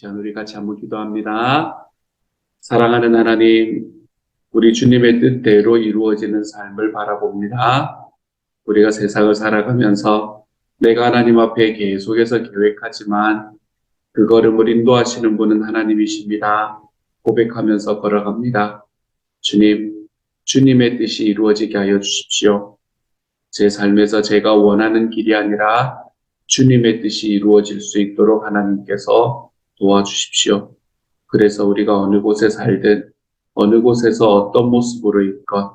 시간 우리 같이 한번 기도합니다. 사랑하는 하나님, 우리 주님의 뜻대로 이루어지는 삶을 바라봅니다. 우리가 세상을 살아가면서 내가 하나님 앞에 계속해서 계획하지만 그 걸음을 인도하시는 분은 하나님이십니다. 고백하면서 걸어갑니다. 주님, 주님의 뜻이 이루어지게 하여 주십시오. 제 삶에서 제가 원하는 길이 아니라 주님의 뜻이 이루어질 수 있도록 하나님께서 도와주십시오. 그래서 우리가 어느 곳에 살든 어느 곳에서 어떤 모습으로 있건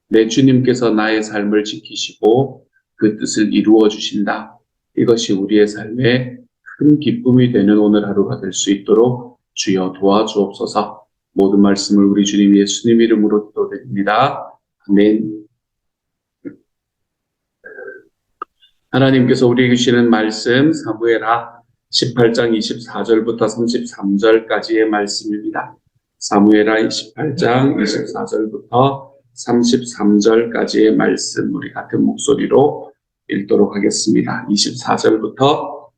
내 주님께서 나의 삶을 지키시고 그 뜻을 이루어 주신다. 이것이 우리의 삶에 큰 기쁨이 되는 오늘 하루가 될 수 있도록 주여 도와주옵소서. 모든 말씀을 우리 주님 예수님 이름으로 기도드립니다. 아멘. 하나님께서 우리에게 주시는 말씀 사무엘하 18장 24절부터 33절까지의 말씀입니다. 사무엘하 18장 24절부터 33절까지의 말씀 우리 같은 목소리로 읽도록 하겠습니다. 24절부터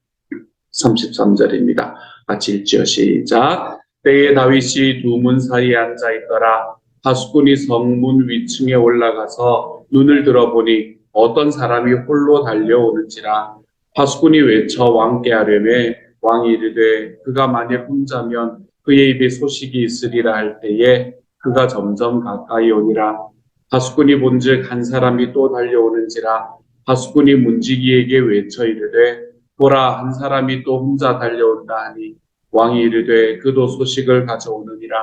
33절입니다. 같이 읽지요. 시작. 때에 다윗이 두 문 사이에 앉아 있더라. 파수꾼이 성문 위층에 올라가서 눈을 들어보니 어떤 사람이 홀로 달려오는지라. 파수꾼이 외쳐 왕께 하려매 왕이 이르되 그가 만일 혼자면 그의 입에 소식이 있으리라 할 때에 그가 점점 가까이 오니라. 파수꾼이 본즉 한 사람이 또 달려오는지라. 파수꾼이 문지기에게 외쳐 이르되 보라 한 사람이 또 혼자 달려온다 하니 왕이 이르되 그도 소식을 가져오느니라.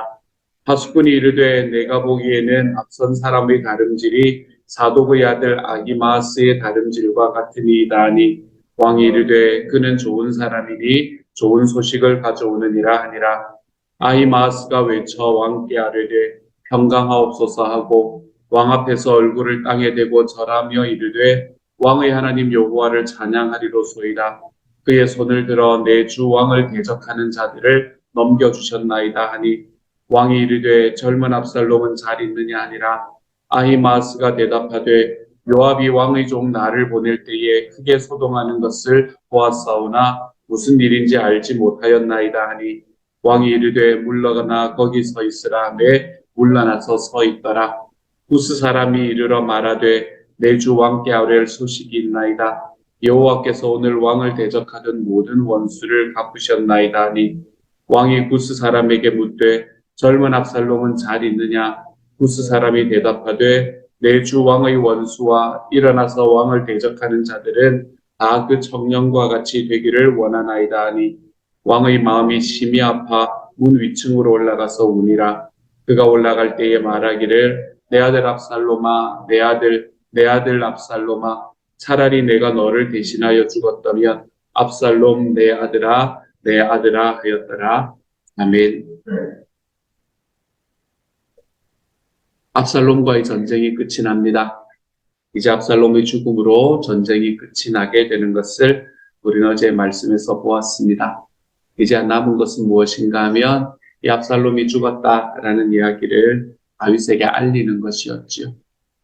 파수꾼이 이르되 내가 보기에는 앞선 사람의 다름질이 사독의 아들 아히마아스의 다름질과 같으니이다 하니 왕이 이르되 그는 좋은 사람이니 좋은 소식을 가져오느니라 하니라. 아히마아스가 외쳐 왕께 아뢰되 평강하옵소서 하고 왕 앞에서 얼굴을 땅에 대고 절하며 이르되 왕의 하나님 여호와를 찬양하리로소이다. 그의 손을 들어 내 주 왕을 대적하는 자들을 넘겨주셨나이다 하니 왕이 이르되 젊은 압살롬은 잘 있느냐 하니라. 아히마아스가 대답하되 요압이 왕의 종 나를 보낼 때에 크게 소동하는 것을 보았사오나 무슨 일인지 알지 못하였나이다 하니 왕이 이르되 물러가나 거기 서 있으라 하매 물러나서 서 있더라. 구스 사람이 이르러 말하되 내 주 왕께 아뢰할 소식이 있나이다. 여호와께서 오늘 왕을 대적하던 모든 원수를 갚으셨나이다 하니 왕이 구스 사람에게 묻되 젊은 압살롬은 잘 있느냐. 구스 사람이 대답하되 내 주 왕의 원수와 일어나서 왕을 대적하는 자들은 다 그 청년과 같이 되기를 원하나이다 하니 왕의 마음이 심히 아파 문 위층으로 올라가서 우니라. 그가 올라갈 때에 말하기를 내 아들 압살롬아 내 아들 압살롬아 차라리 내가 너를 대신하여 죽었다면 압살롬 내 아들아 하였더라. 아멘. 압살롬과의 전쟁이 끝이 납니다. 이제 압살롬의 죽음으로 전쟁이 끝이 나게 되는 것을 우리는 어제 말씀에서 보았습니다. 이제 남은 것은 무엇인가 하면 이 압살롬이 죽었다라는 이야기를 다윗에게 알리는 것이었지요.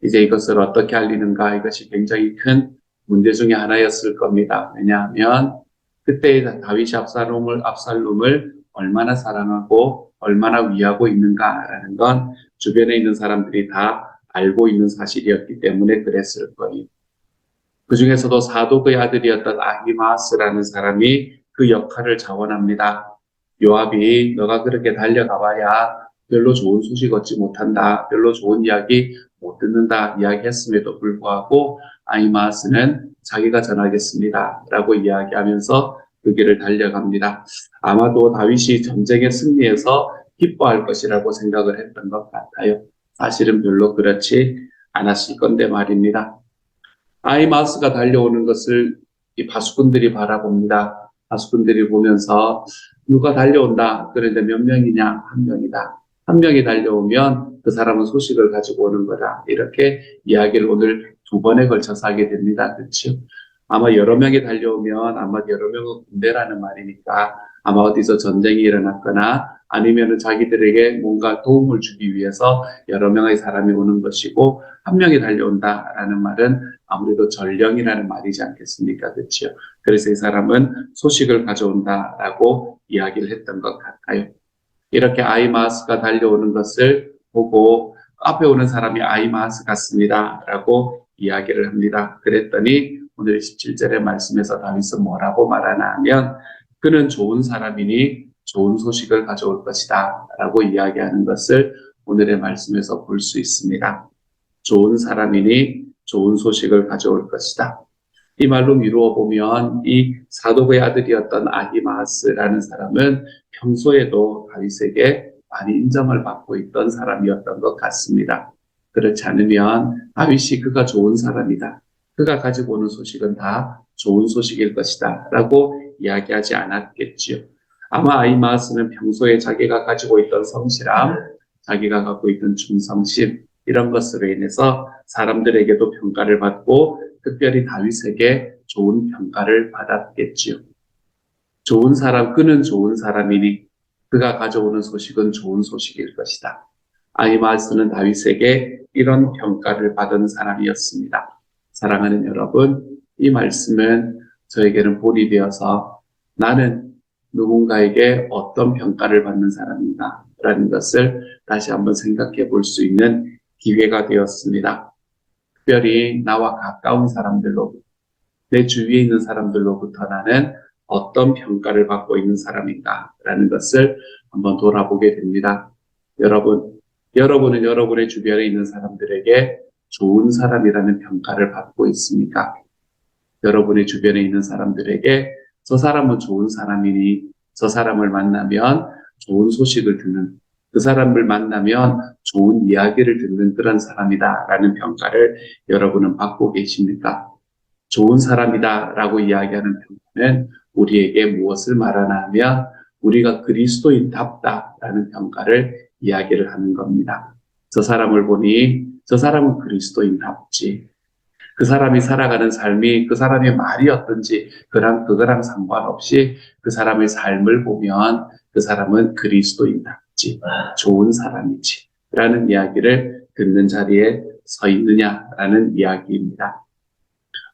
이제 이것을 어떻게 알리는가, 이것이 굉장히 큰 문제 중에 하나였을 겁니다. 왜냐하면 그때 다윗이 압살롬을 얼마나 사랑하고 얼마나 위하고 있는가라는 건 주변에 있는 사람들이 다 알고 있는 사실이었기 때문에 그랬을 거예요. 그 중에서도 사독의 아들이었던 아히마아스라는 사람이 그 역할을 자원합니다. 요압이 너가 그렇게 달려가봐야 별로 좋은 소식 얻지 못한다, 별로 좋은 이야기 못 듣는다 이야기했음에도 불구하고 아히마아스는 자기가 전하겠습니다 라고 이야기하면서 그 길을 달려갑니다. 아마도 다윗이 전쟁에 승리해서 기뻐할 것이라고 생각을 했던 것 같아요. 사실은 별로 그렇지 않았을 건데 말입니다. 아히마아스가 달려오는 것을 이 파수꾼들이 바라봅니다. 파수꾼들이 보면서 누가 달려온다. 그런데 몇 명이냐? 한 명이다. 한 명이 달려오면 그 사람은 소식을 가지고 오는 거다. 이렇게 이야기를 오늘 두 번에 걸쳐서 하게 됩니다. 그렇죠? 아마 여러 명이 달려오면 아마 여러 명은 군대라는 말이니까 아마 어디서 전쟁이 일어났거나 아니면은 자기들에게 뭔가 도움을 주기 위해서 여러 명의 사람이 오는 것이고 한 명이 달려온다라는 말은 아무래도 전령이라는 말이지 않겠습니까? 그렇죠? 그래서 이 사람은 소식을 가져온다라고 이야기를 했던 것 같아요. 이렇게 아이마스가 달려오는 것을 보고 앞에 오는 사람이 아이마스 같습니다라고 이야기를 합니다. 그랬더니 오늘 17절의 말씀에서 다윗은 뭐라고 말하나 하면 그는 좋은 사람이니 좋은 소식을 가져올 것이다 라고 이야기하는 것을 오늘의 말씀에서 볼 수 있습니다. 좋은 사람이니 좋은 소식을 가져올 것이다. 이 말로 미루어 보면 이 사독의 아들이었던 아히마스라는 사람은 평소에도 다윗에게 많이 인정을 받고 있던 사람이었던 것 같습니다. 그렇지 않으면 다윗이 그가 좋은 사람이다. 그가 가지고 오는 소식은 다 좋은 소식일 것이다. 라고 이야기하지 않았겠지요. 아마 아히마스는 평소에 자기가 가지고 있던 성실함, 자기가 갖고 있던 충성심, 이런 것으로 인해서 사람들에게도 평가를 받고 특별히 다윗에게 좋은 평가를 받았겠지요. 좋은 사람, 그는 좋은 사람이니 그가 가져오는 소식은 좋은 소식일 것이다. 아히마스는 다윗에게 이런 평가를 받은 사람이었습니다. 사랑하는 여러분, 이 말씀은 저에게는 본이 되어서 나는 누군가에게 어떤 평가를 받는 사람인가 라는 것을 다시 한번 생각해 볼 수 있는 기회가 되었습니다. 특별히 나와 가까운 사람들로, 내 주위에 있는 사람들로부터 나는 어떤 평가를 받고 있는 사람인가라는 것을 한번 돌아보게 됩니다. 여러분은 여러분의 주변에 있는 사람들에게 좋은 사람이라는 평가를 받고 있습니까? 여러분의 주변에 있는 사람들에게 저 사람은 좋은 사람이니 저 사람을 만나면 좋은 소식을 듣는, 그 사람을 만나면 좋은 이야기를 듣는 그런 사람이다라는 평가를 여러분은 받고 계십니까? 좋은 사람이다라고 이야기하는 평가는 우리에게 무엇을 말하나 하면 우리가 그리스도인답다라는 평가를 이야기를 하는 겁니다. 저 사람을 보니 저 사람은 그리스도인답지. 그 사람이 살아가는 삶이 그 사람의 말이 어떤지 그거랑 상관없이 그 사람의 삶을 보면 그 사람은 그리스도인답지. 좋은 사람이지. 라는 이야기를 듣는 자리에 서 있느냐라는 이야기입니다.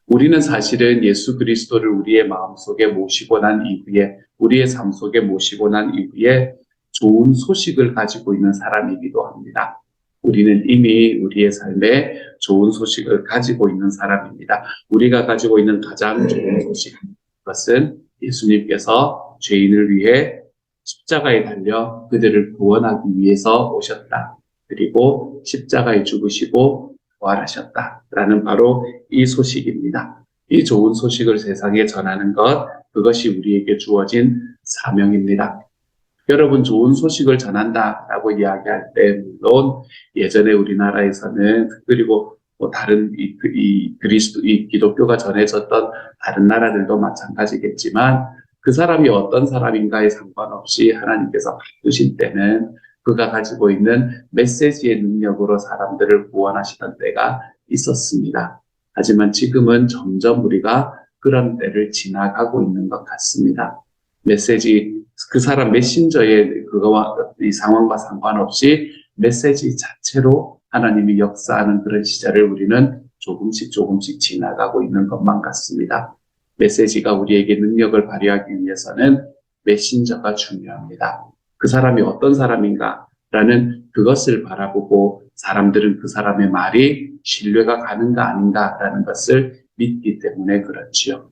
우리는 사실은 예수 그리스도를 우리의 마음속에 모시고 난 이후에, 우리의 삶 속에 모시고 난 이후에 좋은 소식을 가지고 있는 사람이기도 합니다. 우리는 이미 우리의 삶에 좋은 소식을 가지고 있는 사람입니다. 우리가 가지고 있는 가장 좋은 소식, 그것은 예수님께서 죄인을 위해 십자가에 달려 그들을 구원하기 위해서 오셨다. 그리고 십자가에 죽으시고 부활하셨다라는 바로 이 소식입니다. 이 좋은 소식을 세상에 전하는 것, 그것이 우리에게 주어진 사명입니다. 여러분, 좋은 소식을 전한다라고 이야기할 때 물론 예전에 우리나라에서는, 그리고 다른 이 기독교가 전해졌던 다른 나라들도 마찬가지겠지만 그 사람이 어떤 사람인가에 상관없이 하나님께서 바꾸신 때는 그가 가지고 있는 메시지의 능력으로 사람들을 구원하시던 때가 있었습니다. 하지만 지금은 점점 우리가 그런 때를 지나가고 있는 것 같습니다. 메시지, 그 사람 메신저의 그거와 이 상황과 상관없이 메시지 자체로 하나님이 역사하는 그런 시절을 우리는 조금씩 지나가고 있는 것만 같습니다. 메시지가 우리에게 능력을 발휘하기 위해서는 메신저가 중요합니다. 그 사람이 어떤 사람인가라는 그것을 바라보고 사람들은 그 사람의 말이 신뢰가 가는가 아닌가라는 것을 믿기 때문에 그렇지요.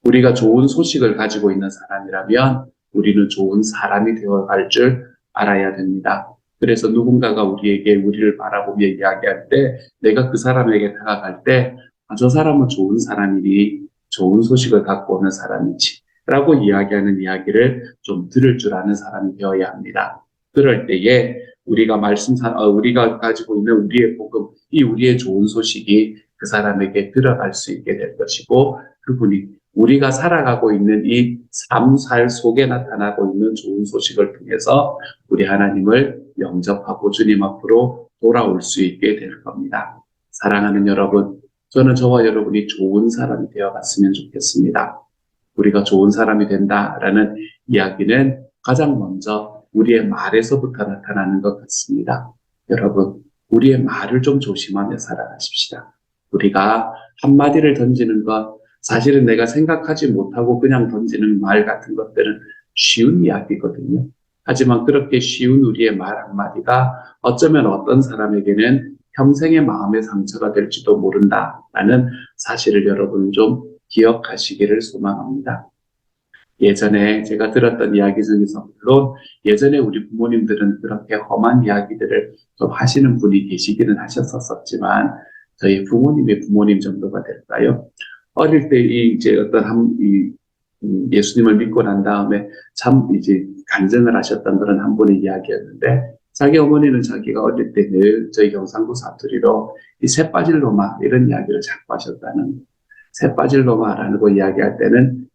우리가 좋은 소식을 가지고 있는 사람이라면 우리는 좋은 사람이 되어갈 줄 알아야 됩니다. 그래서 누군가가 우리를 바라보며 이야기할 때, 내가 그 사람에게 다가갈 때, 저 사람은 좋은 사람이니 좋은 소식을 갖고 오는 사람이지 라고 이야기하는 이야기를 좀 들을 줄 아는 사람이 되어야 합니다. 그럴 때에 우리가 우리가 가지고 있는 우리의 복음, 이 우리의 좋은 소식이 그 사람에게 들어갈 수 있게 될 것이고, 그분이 우리가 살아가고 있는 이 삶 속에 나타나고 있는 좋은 소식을 통해서 우리 하나님을 영접하고 주님 앞으로 돌아올 수 있게 될 겁니다. 사랑하는 여러분, 저는 저와 여러분이 좋은 사람이 되어갔으면 좋겠습니다. 우리가 좋은 사람이 된다라는 이야기는 가장 먼저 우리의 말에서부터 나타나는 것 같습니다. 여러분, 우리의 말을 좀 조심하며 살아가십시다. 우리가 한마디를 던지는 것, 사실은 내가 생각하지 못하고 그냥 던지는 말 같은 것들은 쉬운 이야기거든요. 하지만 그렇게 쉬운 우리의 말 한마디가 어쩌면 어떤 사람에게는 평생의 마음의 상처가 될지도 모른다라는 사실을 여러분 좀 기억하시기를 소망합니다. 예전에 제가 들었던 이야기 중에서 물론 예전에 우리 부모님들은 그렇게 험한 이야기들을 좀 하시는 분이 계시기는 하셨었지만 저희 부모님의 부모님 정도가 될까요? 어릴 때 이제 예수님을 믿고 난 다음에 참 이제 간증을 하셨던 그런 한 분의 이야기였는데 자기 어머니는 자기가 어릴 때 늘 저희 경상도 사투리로 이 새 빠질 놈아 이런 이야기를 자꾸 하셨다는 새 빠질 놈아라고 이야기할 때는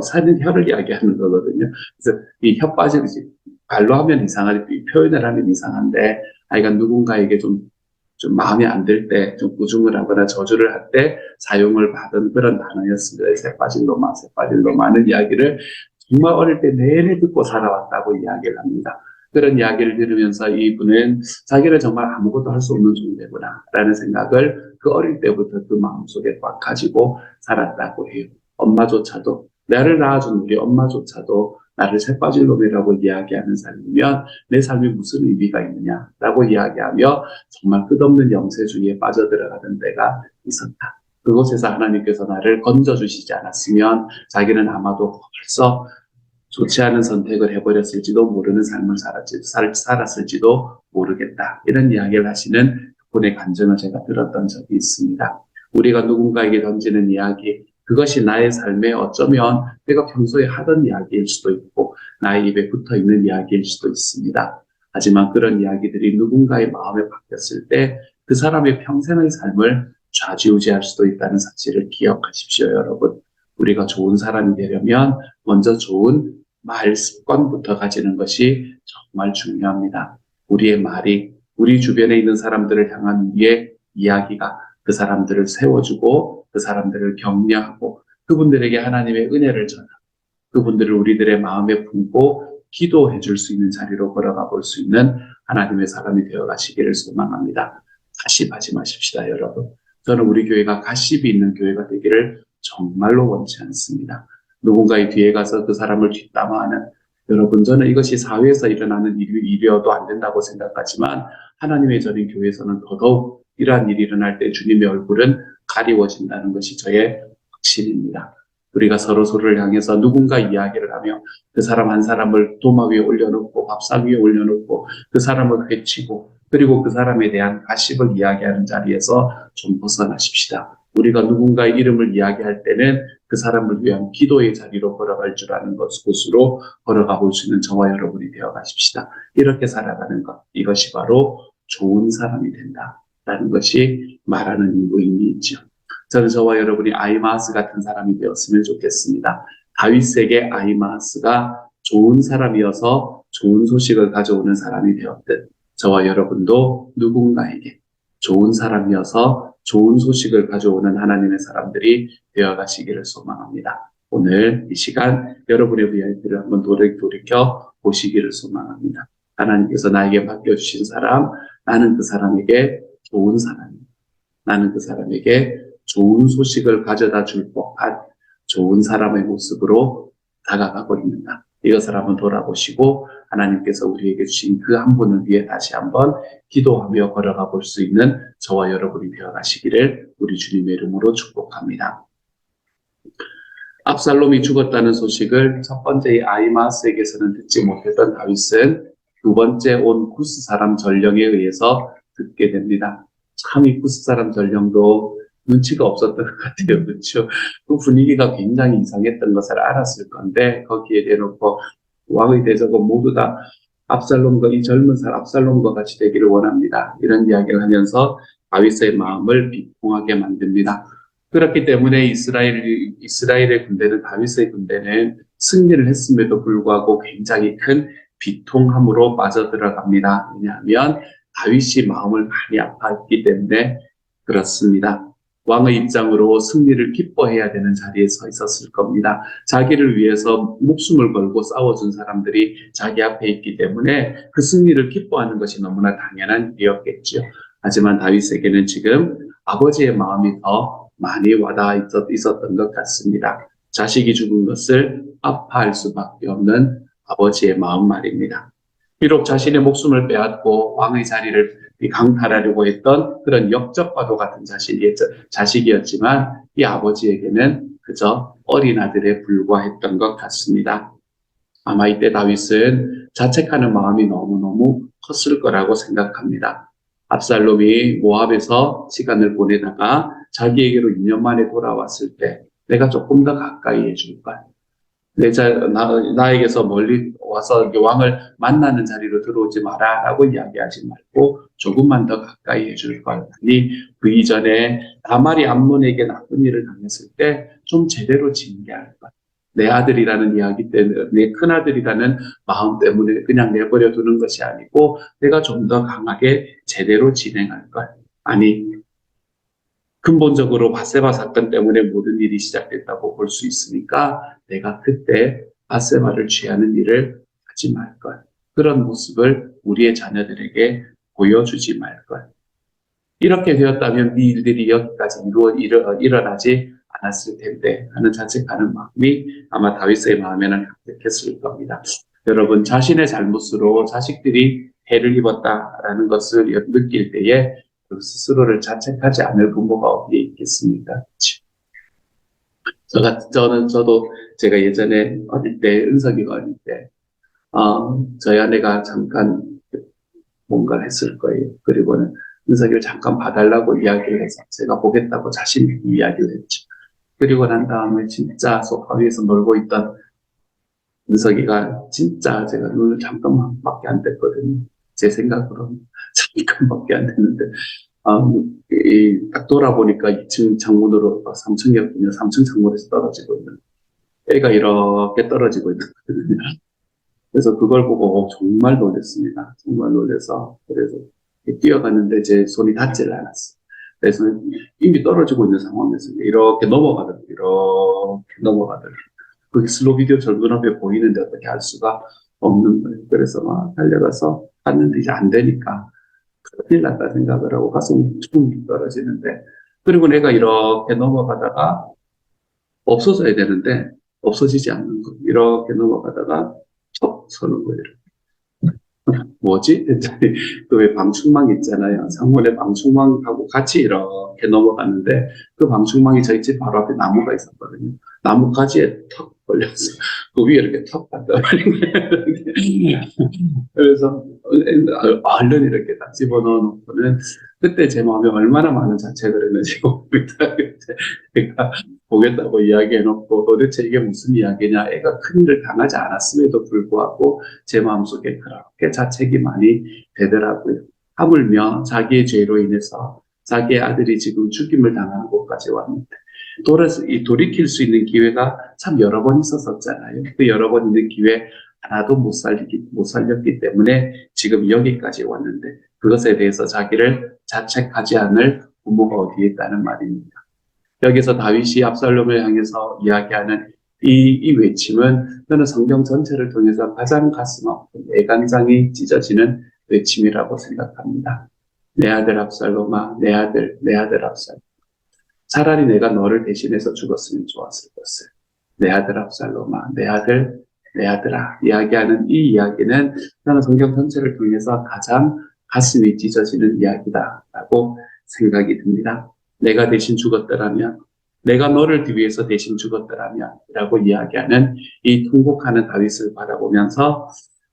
사는 혀를 이야기하는 거거든요. 그래서 이 혀 빠지지 말로 하면 이상하지 표현을 하면 이상한데 아이가 누군가에게 좀 마음에 안 들 때, 좀 꾸중을 하거나 저주를 할 때 사용을 받은 그런 단어였습니다. 새 빠질 놈아, 새 빠질 놈아 하는 이야기를 정말 어릴 때 내내 듣고 살아왔다고 이야기를 합니다. 그런 이야기를 들으면서 이분은 자기를 정말 아무것도 할 수 없는 존재구나 라는 생각을 그 어릴 때부터 그 마음속에 꽉 가지고 살았다고 해요. 엄마조차도, 나를 낳아준 우리 엄마조차도 나를 새 빠질 놈이라고 이야기하는 삶이면 내 삶이 무슨 의미가 있느냐라고 이야기하며 정말 끝없는 영세주의에 빠져들어가는 때가 있었다. 그곳에서 하나님께서 나를 건져주시지 않았으면 자기는 아마도 벌써 좋지 않은 선택을 해버렸을지도 모르는 삶을 살았을지도 모르겠다. 이런 이야기를 하시는 그분의 간증을 제가 들었던 적이 있습니다. 우리가 누군가에게 던지는 이야기, 그것이 나의 삶에 어쩌면 내가 평소에 하던 이야기일 수도 있고 나의 입에 붙어있는 이야기일 수도 있습니다. 하지만 그런 이야기들이 누군가의 마음에 박혔을 때 그 사람의 평생의 삶을 좌지우지할 수도 있다는 사실을 기억하십시오, 여러분. 우리가 좋은 사람이 되려면 먼저 좋은 말 습관부터 가지는 것이 정말 중요합니다. 우리의 말이 우리 주변에 있는 사람들을 향한 우리의 이야기가 그 사람들을 세워주고 그 사람들을 격려하고 그분들에게 하나님의 은혜를 전하고 그분들을 우리들의 마음에 품고 기도해 줄 수 있는 자리로 걸어가 볼 수 있는 하나님의 사람이 되어 가시기를 소망합니다. 가십하지 마십시다, 여러분. 저는 우리 교회가 가십이 있는 교회가 되기를 정말로 원치 않습니다. 누군가의 뒤에 가서 그 사람을 뒷담화하는 여러분, 저는 이것이 사회에서 일어나는 일이어도 안 된다고 생각하지만 하나님의 전인 교회에서는 더더욱 이러한 일이 일어날 때 주님의 얼굴은 가리워진다는 것이 저의 확신입니다. 우리가 서로를 향해서 누군가 이야기를 하며 그 사람 한 사람을 도마 위에 올려놓고 밥상 위에 올려놓고 그 사람을 해치고 그리고 그 사람에 대한 가십을 이야기하는 자리에서 좀 벗어나십시다. 우리가 누군가의 이름을 이야기할 때는 그 사람을 위한 기도의 자리로 걸어갈 줄 아는 곳으로 걸어가 볼 수 있는 저와 여러분이 되어 가십시다. 이렇게 살아가는 것, 이것이 바로 좋은 사람이 된다라는 것이 말하는 의미이죠. 저는 저와 여러분이 아히마아스 같은 사람이 되었으면 좋겠습니다. 다윗에게 아히마아스가 좋은 사람이어서 좋은 소식을 가져오는 사람이 되었듯 저와 여러분도 누군가에게 좋은 사람이어서 좋은 소식을 가져오는 하나님의 사람들이 되어가시기를 소망합니다. 오늘 이 시간 여러분의 VIP를 한번 돌이켜 보시기를 소망합니다. 하나님께서 나에게 맡겨주신 사람, 나는 그 사람에게 좋은 사람입니다. 나는 그 사람에게 좋은 소식을 가져다 줄 법한 좋은 사람의 모습으로 다가가고 있는가. 이것을 한번 돌아보시고 하나님께서 우리에게 주신 그 한 분을 위해 다시 한번 기도하며 걸어가 볼 수 있는 저와 여러분이 되어가시기를 우리 주님의 이름으로 축복합니다. 압살롬이 죽었다는 소식을 첫 번째 아히마아스에게서는 듣지 못했던 다윗은 두 번째 온 구스 사람 전령에 의해서 듣게 됩니다. 참 이 구스 사람 전령도 눈치가 없었던 것 같아요. 그렇죠? 그 분위기가 굉장히 이상했던 것을 알았을 건데 거기에 대놓고 왕의 대적은 모두 다 압살롬과 이 젊은 사람 압살롬과 같이 되기를 원합니다. 이런 이야기를 하면서 다윗의 마음을 비통하게 만듭니다. 그렇기 때문에 이스라엘의 군대는 다윗의 군대는 승리를 했음에도 불구하고 굉장히 큰 비통함으로 빠져들어갑니다. 왜냐하면 다윗이 마음을 많이 아파했기 때문에 그렇습니다. 왕의 입장으로 승리를 기뻐해야 되는 자리에 서 있었을 겁니다. 자기를 위해서 목숨을 걸고 싸워준 사람들이 자기 앞에 있기 때문에 그 승리를 기뻐하는 것이 너무나 당연한 일이었겠죠. 하지만 다윗에게는 지금 아버지의 마음이 더 많이 와닿아 있었던 것 같습니다. 자식이 죽은 것을 아파할 수밖에 없는 아버지의 마음 말입니다. 비록 자신의 목숨을 빼앗고 왕의 자리를 강탈하려고 했던 그런 역적과도 같은 자식이었지만 이 아버지에게는 그저 어린 아들에 불과했던 것 같습니다. 아마 이때 다윗은 자책하는 마음이 너무너무 컸을 거라고 생각합니다. 압살롬이 모압에서 시간을 보내다가 자기에게로 2년 만에 돌아왔을 때 내가 조금 더 가까이 해줄 걸. 나에게서 멀리 와서 왕을 만나는 자리로 들어오지 마라 라고 이야기하지 말고 조금만 더 가까이 해줄 걸. 아니, 그 이전에 다말이 암논에게 나쁜 일을 당했을 때 좀 제대로 징계할 걸. 내 아들이라는 이야기 때문에, 내 큰아들이라는 마음 때문에 그냥 내버려 두는 것이 아니고 내가 좀 더 강하게 제대로 진행할 걸. 아니, 근본적으로 바세바 사건 때문에 모든 일이 시작됐다고 볼 수 있으니까 내가 그때 바세바를 취하는 일을 하지 말 걸. 그런 모습을 우리의 자녀들에게 보여주지 말 걸. 이렇게 되었다면 이 일들이 여기까지 일어나지 않았을 텐데 하는 자책하는 마음이 아마 다윗의 마음에는 가득했을 겁니다. 여러분, 자신의 잘못으로 자식들이 해를 입었다라는 것을 느낄 때에 스스로를 자책하지 않을 부모가 어디에 있겠습니까? 저도 제가 예전에 어릴 때, 은석이가 어릴 때, 저희 아내가 잠깐 뭔가를 했을 거예요. 그리고는 은석이를 잠깐 봐달라고 이야기를 해서 제가 보겠다고 자신 있게 이야기를 했죠. 그리고 난 다음에 진짜 소파 위에서 놀고 있던 은석이가 진짜 제가 눈을 잠깐만밖에 안 뗐거든요. 제 생각으로는 잠깐밖에 안 됐는데 딱 돌아보니까 2층 창문으로 3층이었군요. 3층 창문에서 떨어지고 있는 애가 이렇게 떨어지고 있거든요. 그래서 그걸 보고 정말 놀랐습니다. 정말 놀라서 그래서 뛰어갔는데 제 손이 닿질 않았어요. 그래서 이미 떨어지고 있는 상황에서 이렇게 넘어가더라고요. 이렇게 넘어가더라고요. 그게 슬로우 비디오 절근 앞에 보이는데 어떻게 할 수가 없는 거예요. 그래서 막 달려가서 봤는데 이제 안 되니까 큰일 났다 생각을 하고 가슴이 툭 떨어지는데, 그리고 내가 이렇게 넘어가다가 없어져야 되는데 없어지지 않는 거. 이렇게 넘어가다가 척 서는 거예요. 뭐지? 했더니 그 왜 방충망 있잖아요. 상문에 방충망하고 같이 이렇게 넘어갔는데 그 방충망이 저희 집 바로 앞에 나무가 있었거든요. 나무 가지에 턱 걸렸어. 그 위에 이렇게 턱 갔다 말인 거예요. 그래서 얼른 이렇게 딱 집어넣어놓고는 그때 제 마음에 얼마나 많은 자책을 했는지 모릅니다. 제가 보겠다고 이야기해놓고 도대체 이게 무슨 이야기냐. 애가 큰일을 당하지 않았음에도 불구하고 제 마음속에 그렇게 자책이 많이 되더라고요. 하물며 자기의 죄로 인해서 자기의 아들이 지금 죽임을 당하는 곳까지 왔는데 돌이킬 수 있는 기회가 참 여러 번 있었었잖아요. 그 여러 번 있는 기회 하나도 못 살렸기 때문에 지금 여기까지 왔는데 그것에 대해서 자기를 자책하지 않을 부모가 어디에 있다는 말입니다. 여기서 다윗이 압살롬을 향해서 이야기하는 이 외침은 저는 성경 전체를 통해서 가장 가슴 아픈 애간장이 찢어지는 외침이라고 생각합니다. 내 아들 압살롬아, 내 아들 압살롬. 차라리 내가 너를 대신해서 죽었으면 좋았을 것을. 내 아들 압살롬아, 내 아들아. 이야기하는 이 이야기는 저는 성경 전체를 통해서 가장 가슴이 찢어지는 이야기다라고 생각이 듭니다. 내가 대신 죽었더라면, 내가 너를 위해서 대신 죽었더라면 라고 이야기하는 이 통곡하는 다윗을 바라보면서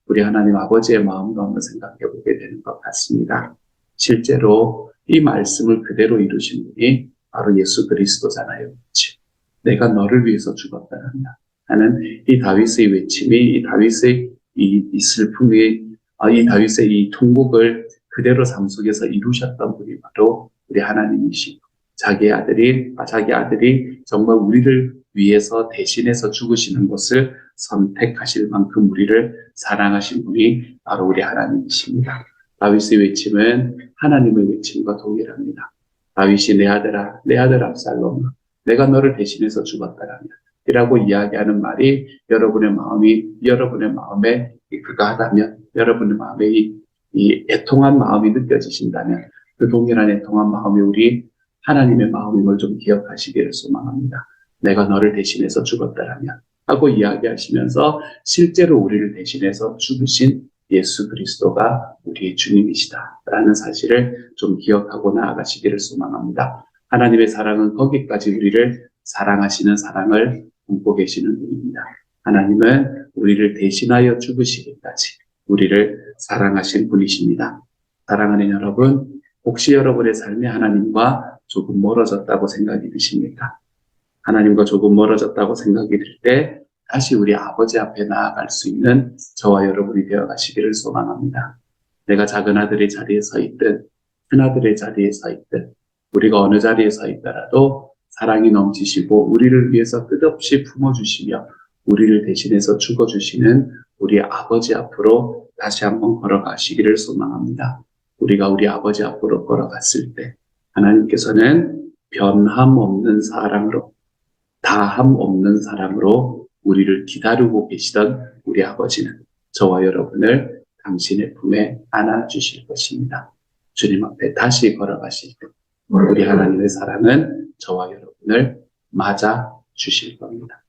우리 하나님 아버지의 마음도 한번 생각해 보게 되는 것 같습니다. 실제로 이 말씀을 그대로 이루신 분이 바로 예수 그리스도잖아요. 그렇지? 내가 너를 위해서 죽었더라면 하는 이 다윗의 외침이, 이 다윗의 이 슬픔이, 이 다윗의 이 통곡을 그대로 삶 속에서 이루셨던 분이 바로 우리 하나님이시고, 자기 아들이 정말 우리를 위해서 대신해서 죽으시는 것을 선택하실 만큼 우리를 사랑하신 분이 바로 우리 하나님이십니다. 다윗의 외침은 하나님의 외침과 동일합니다. 다윗이 내 아들 압살롬아, 내가 너를 대신해서 죽었다라면 이라고 이야기하는 말이 여러분의 마음에 그가하다면, 여러분의 마음에 이 애통한 마음이 느껴지신다면 그 동일한 애통한 마음이 우리 하나님의 마음임을 좀 기억하시기를 소망합니다. 내가 너를 대신해서 죽었다라면 하고 이야기하시면서 실제로 우리를 대신해서 죽으신 예수 그리스도가 우리의 주님이시다라는 사실을 좀 기억하고 나아가시기를 소망합니다. 하나님의 사랑은 거기까지 우리를 사랑하시는 사랑을 품고 계시는 분입니다. 하나님은 우리를 대신하여 죽으시기까지 우리를 사랑하신 분이십니다. 사랑하는 여러분, 혹시 여러분의 삶이 하나님과 조금 멀어졌다고 생각이 드십니까? 하나님과 조금 멀어졌다고 생각이 들 때 다시 우리 아버지 앞에 나아갈 수 있는 저와 여러분이 되어 가시기를 소망합니다. 내가 작은 아들의 자리에 서 있든 큰 아들의 자리에 서 있든 우리가 어느 자리에 서 있더라도 사랑이 넘치시고 우리를 위해서 끝없이 품어주시며 우리를 대신해서 죽어주시는 우리 아버지 앞으로 다시 한번 걸어가시기를 소망합니다. 우리가 우리 아버지 앞으로 걸어갔을 때 하나님께서는 변함 없는 사랑으로, 다함 없는 사랑으로 우리를 기다리고 계시던 우리 아버지는 저와 여러분을 당신의 품에 안아주실 것입니다. 주님 앞에 다시 걸어가실 때 우리 하나님의 사랑은 저와 여러분을 맞아 주실 겁니다.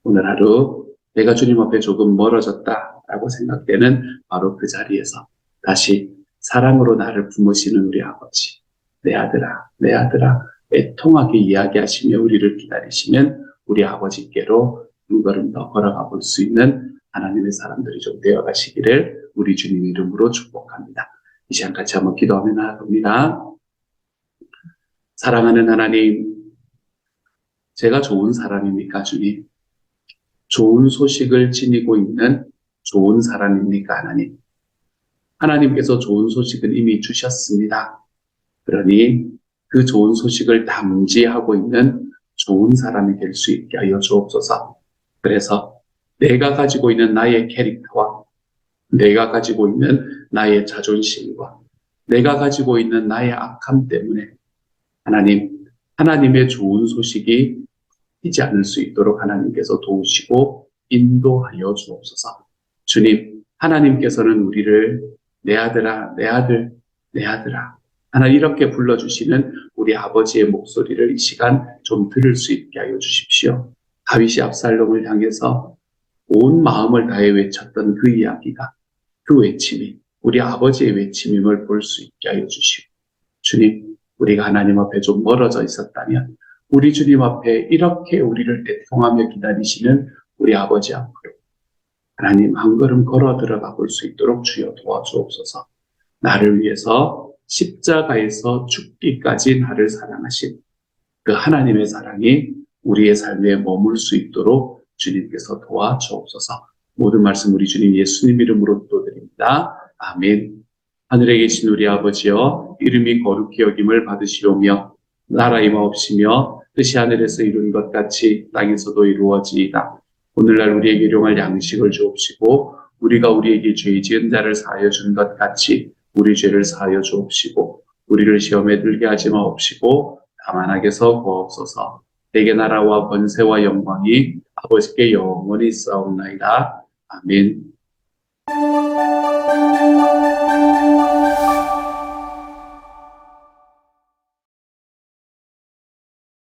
오늘 하루 내가 주님 앞에 조금 멀어졌다라고 생각되는 바로 그 자리에서 다시 사랑으로 나를 품으시는 우리 아버지, 내 아들아, 내 아들아 애통하게 이야기하시며 우리를 기다리시는 우리 아버지께로 한 걸음 더 걸어가 볼 수 있는 하나님의 사람들이 좀 되어가시기를 우리 주님 이름으로 축복합니다. 이 시간 같이 한번 기도하며 나아갑니다. 사랑하는 하나님, 제가 좋은 사람입니까, 주님? 좋은 소식을 지니고 있는 좋은 사람입니까, 하나님? 하나님께서 좋은 소식은 이미 주셨습니다. 그러니 그 좋은 소식을 담지하고 있는 좋은 사람이 될 수 있게 하여 주옵소서. 그래서 내가 가지고 있는 나의 캐릭터와 내가 가지고 있는 나의 자존심과 내가 가지고 있는 나의 악함 때문에 하나님의 좋은 소식이 이지 않을 수 있도록 하나님께서 도우시고 인도하여 주옵소서. 주님, 하나님께서는 우리를 내 아들아, 내 아들, 내 아들아 하나님 이렇게 불러주시는 우리 아버지의 목소리를 이 시간 좀 들을 수 있게 하여 주십시오. 다윗이 압살롬을 향해서 온 마음을 다해 외쳤던 그 이야기가, 그 외침이 우리 아버지의 외침임을 볼 수 있게 하여 주시고, 주님, 우리가 하나님 앞에 좀 멀어져 있었다면 우리 주님 앞에 이렇게 우리를 애통하며 기다리시는 우리 아버지 앞으로 하나님 한 걸음 걸어 들어가 볼 수 있도록 주여 도와주옵소서. 나를 위해서 십자가에서 죽기까지 나를 사랑하신 그 하나님의 사랑이 우리의 삶에 머물 수 있도록 주님께서 도와주옵소서. 모든 말씀 우리 주님 예수님 이름으로 기도드립니다. 아멘. 하늘에 계신 우리 아버지여, 이름이 거룩히 여김을 받으시오며 나라 임하옵시며 뜻이 하늘에서 이룬 것 같이 땅에서도 이루어지이다. 오늘날 우리에게 일용할 양식을 주옵시고 우리가 우리에게 죄 지은 자를 사하여 준 것 같이 우리 죄를 사하여 주옵시고 우리를 시험에 들게 하지 마옵시고 다만 악에서 구하옵소서. 내게 나라와 권세와 영광이 아버지께 영원히 있사옵나이다. 아멘.